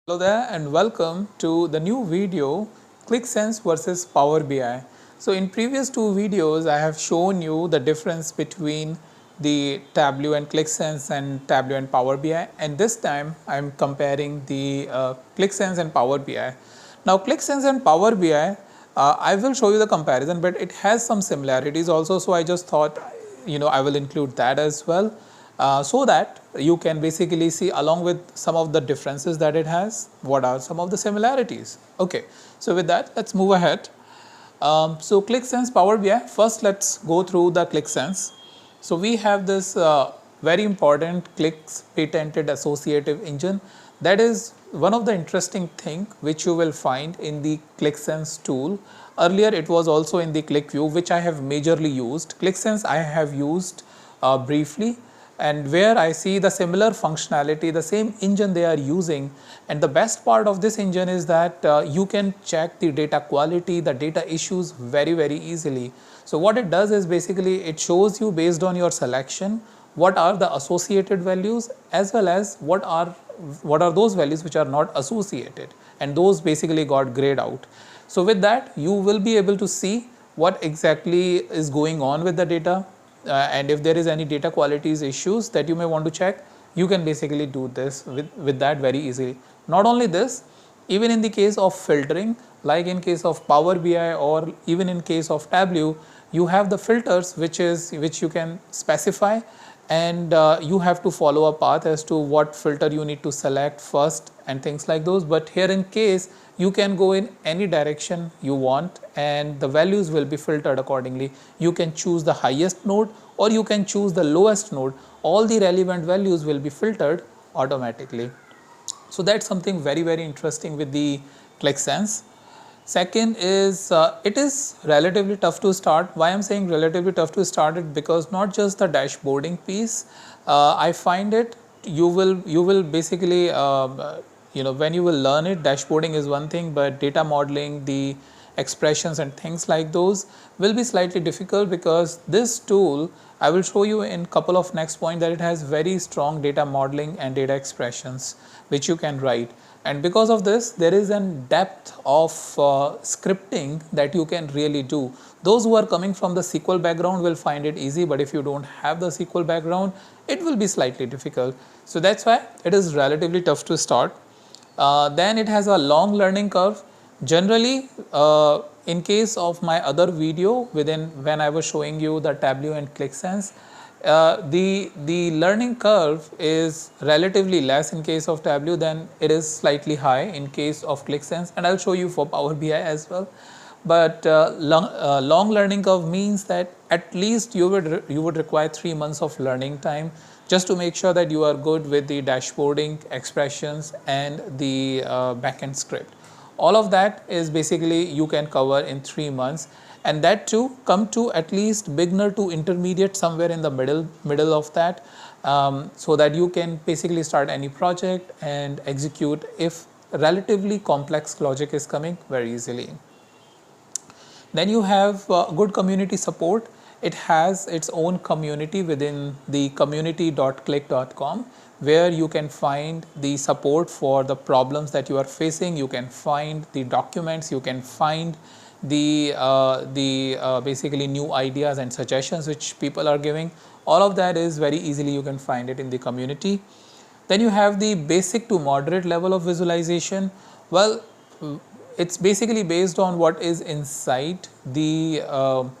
Hello there and welcome to the new video QlikSense versus Power BI. So in previous two videos I have shown you the difference between the Tableau and QlikSense and Tableau and Power BI, and this time I am comparing the QlikSense and Power BI. Now QlikSense and Power BI, I will show you the comparison, but it has some similarities also, so I just thought I will include that as well. So that you can basically see along with some of the differences that it has, what are some of the similarities. Okay, so with that let's move ahead. So QlikSense Power BI, first let's go through the QlikSense. So we have this very important Qlik's patented associative engine. That is one of the interesting thing which you will find in the QlikSense tool. Earlier it was also in the QlikView, which I have majorly used. QlikSense I have used briefly, and where I see the similar functionality, the same engine they are using. And the best part of this engine is that you can check the data quality, the data issues very easily. So what it does is basically it shows you based on your selection what are the associated values, as well as what are those values which are not associated, and those basically got grayed out. So with that you will be able to see what exactly is going on with the data, and if there is any data qualities issues that you may want to check, you can basically do this with that very easily. Not only this, even in the case of filtering, like in case of Power BI or even in case of Tableau, you have the filters which you can specify, and you have to follow a path as to what filter you need to select first and things like those. But here in case you can go in any direction you want and the values will be filtered accordingly. You can choose the highest node or you can choose the lowest node. All the relevant values will be filtered automatically. So that's something very interesting with the QlikSense. Second is it is relatively tough to start. Why I'm saying relatively tough to start it, because not just the dashboarding piece, I find it you will basically when you will learn it, dashboarding is one thing, but data modeling, the expressions and things like those will be slightly difficult, because this tool, I will show you in couple of next point, that it has very strong data modeling and data expressions which you can write. And because of this, there is a depth of scripting that you can really do. Those who are coming from the SQL background will find it easy, but if you don't have the SQL background, it will be slightly difficult. So that's why it is relatively tough to start. Then it has a long learning curve. Generally, in case of my other video when I was showing you the Tableau and QlikSense, the learning curve is relatively less in case of Tableau, than it is slightly high in case of QlikSense, and I'll show you for Power BI as well. But long learning curve means that at least you would require 3 months of learning time just to make sure that you are good with the dashboarding, expressions and the backend script. All of that is basically you can cover in 3 months, and that too come to at least beginner to intermediate, somewhere in the middle of that, so that you can basically start any project and execute if relatively complex logic is coming very easily. Then you have good community support. It has its own community within the community.qlik.com, where you can find the support for the problems that you are facing. You can find the documents, you can find the basically new ideas and suggestions which people are giving. All of that is very easily you can find it in the community. Then you have the basic to moderate level of visualization. Well, it's basically based on what is inside the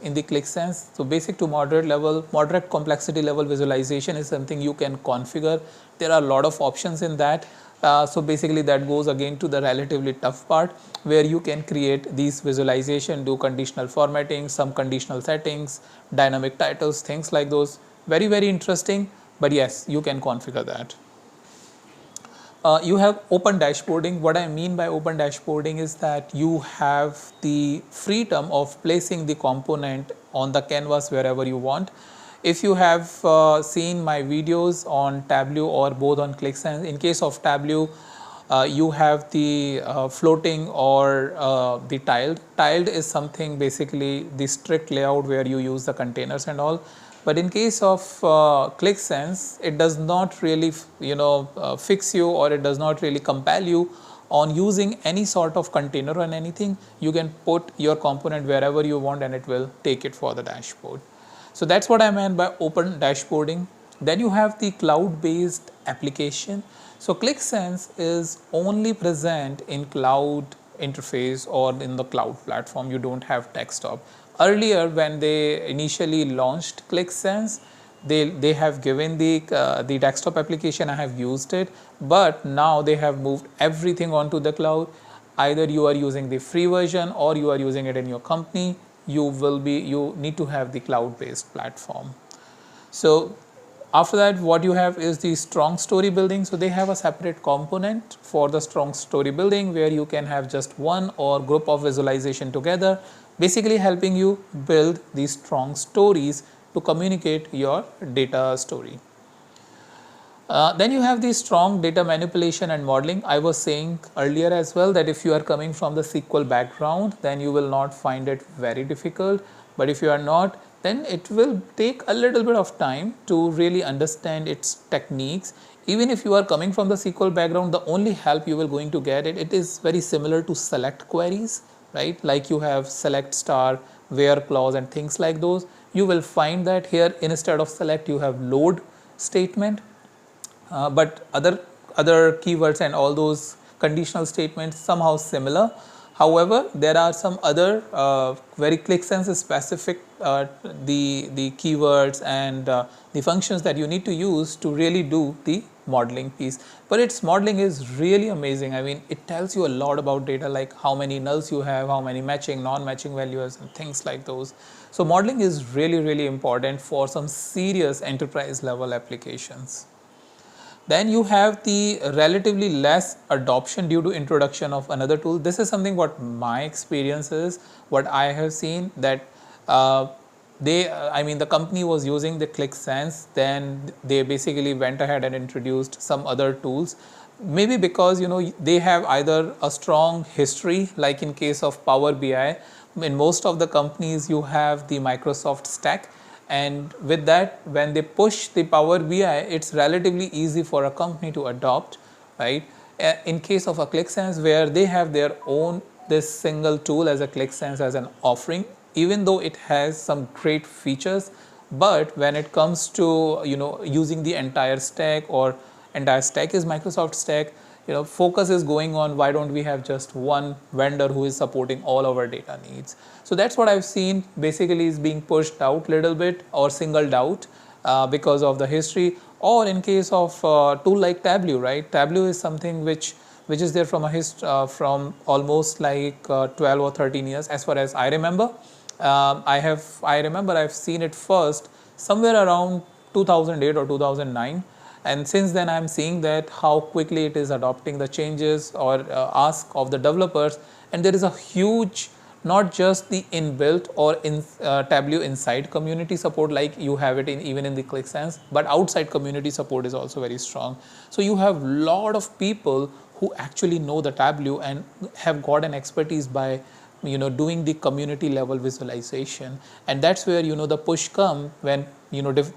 in the QlikSense. So basic to moderate level, moderate complexity level visualization is something you can configure. There are a lot of options in that. So basically that goes again to the relatively tough part, where you can create these visualization, do conditional formatting, some conditional settings, dynamic titles, things like those. Very interesting, but yes, you can configure that. You have open dashboarding. What I mean by open dashboarding is that you have the freedom of placing the component on the canvas wherever you want. If you have seen my videos on Tableau or both on QlikSense, in case of Tableau, you have the floating or the tiled. Tiled is something basically the strict layout where you use the containers and all. But in case of QlikSense, it does not really fix you, or it does not really compel you on using any sort of container or anything, you can put your component wherever you want and it will take it for the dashboard. So that's what I meant by open dashboarding. Then you have the cloud-based application. So QlikSense is only present in cloud interface or in the cloud platform. You don't have desktop. Earlier, when they initially launched QlikSense, they have given the desktop application. I have used it, but now they have moved everything onto the cloud. Either you are using the free version or you are using it in your company. You need to have the cloud-based platform. So after that, what you have is the strong story building. So they have a separate component for the strong story building where you can have just one or group of visualization together, basically helping you build these strong stories to communicate your data story. Then you have the strong data manipulation and modeling. I was saying earlier as well that if you are coming from the SQL background, then you will not find it very difficult. But if you are not, then it will take a little bit of time to really understand its techniques. Even if you are coming from the SQL background, the only help you will going to get it is very similar to select queries, right? Like you have select star, where clause and things like those. You will find that here instead of select you have load statement. But other keywords and all those conditional statements somehow similar. However, there are some other very QlikSense specific the keywords and the functions that you need to use to really do the modeling piece. But its modeling is really amazing. I mean, it tells you a lot about data, like how many nulls you have, how many matching, non-matching values and things like those. So modeling is really important for some serious enterprise level applications. Then you have the relatively less adoption due to introduction of another tool. This is something what my experience is, what I have seen, that the company was using the QlikSense, then they basically went ahead and introduced some other tools. Maybe because they have either a strong history, like in case of Power BI. In most of the companies you have the Microsoft stack, and with that, when they push the Power BI, it's relatively easy for a company to adopt, right? In case of a QlikSense, where they have their own this single tool as a QlikSense as an offering, even though it has some great features, but when it comes to using the entire stack, or entire stack is Microsoft stack, focus is going on why don't we have just one vendor who is supporting all our data needs. So that's what I've seen basically is being pushed out little bit or singled out because of the history. Or in case of tool like Tableau, right? Tableau is something which is there from from almost like 12 or 13 years as far as I remember. I remember I've seen it first somewhere around 2008 or 2009. And since then I'm seeing that how quickly it is adopting the changes or ask of the developers, and there is a huge, not just the inbuilt or in Tableau inside community support like you have it even in the QlikSense, but outside community support is also very strong. So you have lot of people who actually know the Tableau and have got an expertise by doing the community level visualization. And that's where the push come when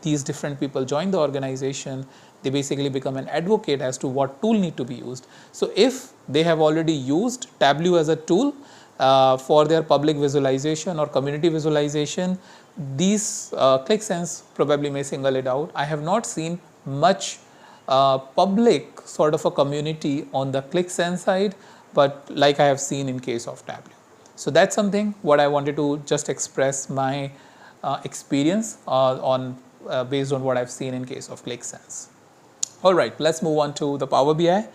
these different people join the organization. They basically become an advocate as to what tool need to be used. So if they have already used Tableau as a tool for their public visualization or community visualization, these QlikSense probably may single it out. I have not seen much public sort of a community on the QlikSense side, but like I have seen in case of Tableau. So that's something what I wanted to just express my experience based on what I've seen in case of QlikSense. All right, let's move on to the Power BI.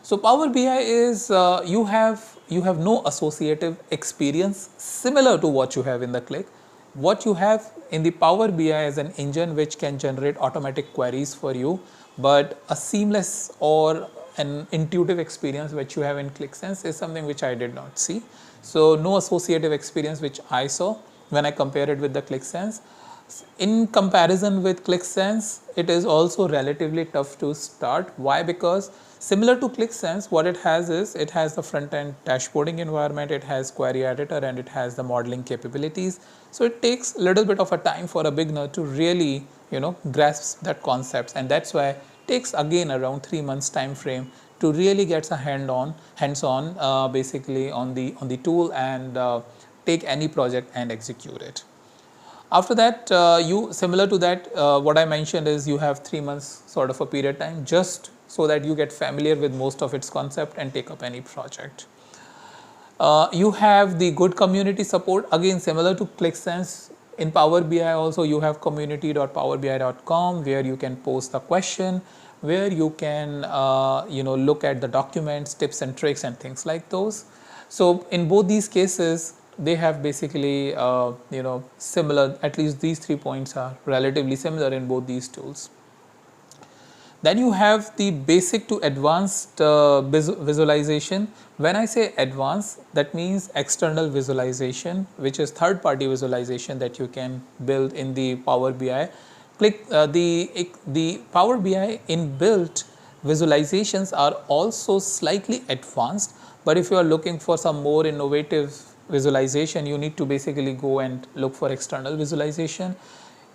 So Power BI is you have no associative experience similar to what you have in the Qlik. What you have in the Power BI is an engine which can generate automatic queries for you, but a seamless or an intuitive experience which you have in QlikSense is something which I did not see. So no associative experience which I saw when I compare it with the QlikSense. In comparison with QlikSense, it is also relatively tough to start. Why? Because similar to QlikSense, what it has is it has the front end dashboarding environment, it has query editor, and it has the modeling capabilities. So it takes a little bit of a time for a beginner to really grasp that concepts, and that's why it takes again around 3 months time frame to really get a hands-on basically on the tool and take any project and execute it. After that, similar to that, what I mentioned is you have 3 months sort of a period time, just so that you get familiar with most of its concept and take up any project. You have the good community support, again similar to QlikSense. In Power BI also you have community.powerbi.com, where you can post a question, where you can look at the documents, tips and tricks and things like those. So in both these cases, they have basically similar, at least these 3 points are relatively similar in both these tools. Then you have the basic to advanced visualization. When I say advanced, that means external visualization, which is third party visualization that you can build in the Power BI. The Power BI inbuilt visualizations are also slightly advanced, but if you are looking for some more innovative visualization, you need to basically go and look for external visualization.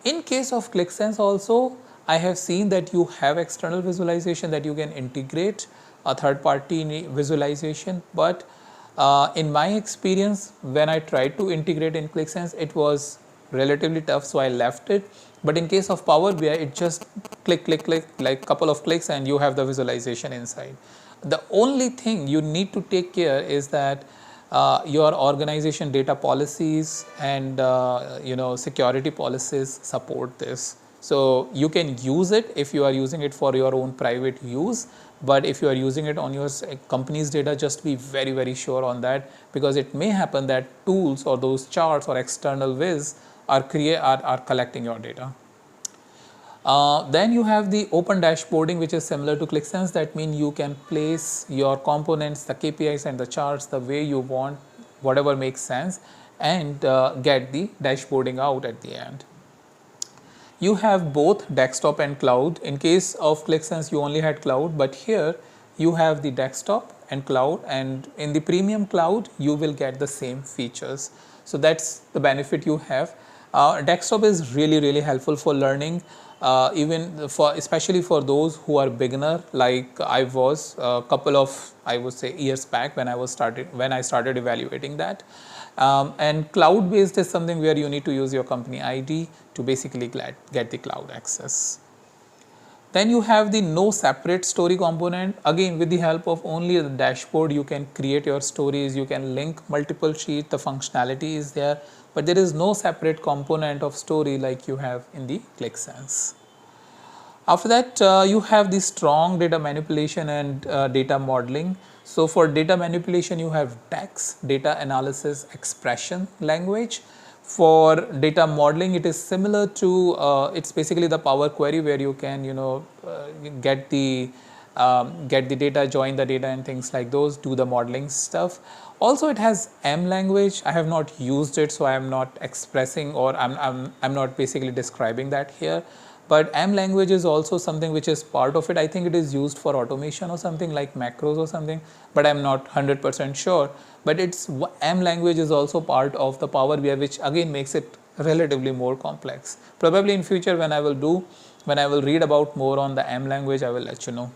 In case of QlikSense also, I have seen that you have external visualization that you can integrate a third party visualization, but in my experience, when I tried to integrate in QlikSense, it was relatively tough, so I left it. But in case of Power BI, it just click like couple of clicks and you have the visualization inside. The only thing you need to take care is that your organization data policies and security policies support this. So you can use it if you are using it for your own private use, but if you are using it on your company's data, just be very sure on that, because it may happen that tools or those charts or external viz are collecting your data. Then you have the open dashboarding, which is similar to QlikSense. That means you can place your components, the KPIs and the charts the way you want, whatever makes sense, and get the dashboarding out at the end. You have both desktop and cloud. In case of QlikSense, you only had cloud, but here you have the desktop and cloud, and in the premium cloud you will get the same features. So that's the benefit you have. Desktop is really helpful for learning, especially for those who are beginner, like I was a couple of, I would say, years back when I started evaluating that. And cloud based is something where you need to use your company ID to basically get the cloud access. Then you have the no separate story component. Again, with the help of only the dashboard, you can create your stories, you can link multiple sheets, the functionality is there, but there is no separate component of story like you have in the QlikSense. After that, you have the strong data manipulation and data modeling. So for data manipulation, you have DAX, data analysis expression language. For data modeling, it is similar to it's basically the Power Query, where you can get the data, join the data and things like those, do the modeling stuff. Also, it has M language. I have not used it, so I am not expressing, or I'm not basically describing that here. But M language is also something which is part of it. I think it is used for automation or something like macros or something, but I'm not 100% sure. But M language is also part of the Power BI, which again makes it relatively more complex. Probably in future, when I will read about more on the M language, I will let you know.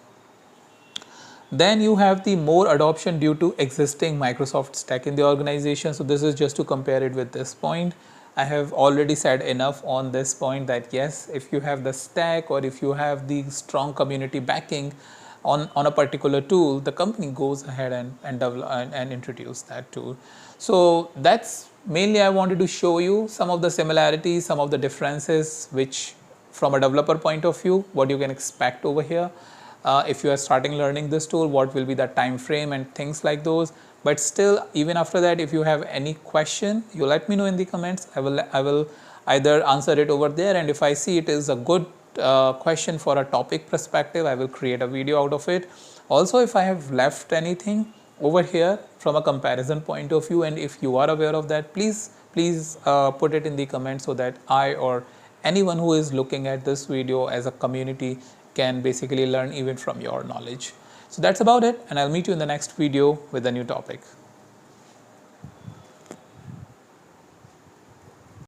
Then you have the more adoption due to existing Microsoft stack in the organization. So this is just to compare it with this point. I have already said enough on this point that yes, if you have the stack or if you have the strong community backing on a particular tool, the company goes ahead and develop and introduce that tool. So that's mainly I wanted to show you some of the similarities, some of the differences, which from a developer point of view, what you can expect over here. If you are starting learning this tool, what will be the time frame and things like those. But still, even after that, if you have any question, you let me know in the comments. I will either answer it over there, and if I see it is a good question for a topic perspective, I will create a video out of it. Also, if I have left anything over here from a comparison point of view, and if you are aware of that, please put it in the comments so that I or anyone who is looking at this video as a community can basically learn even from your knowledge. So that's about it, and I'll meet you in the next video with a new topic.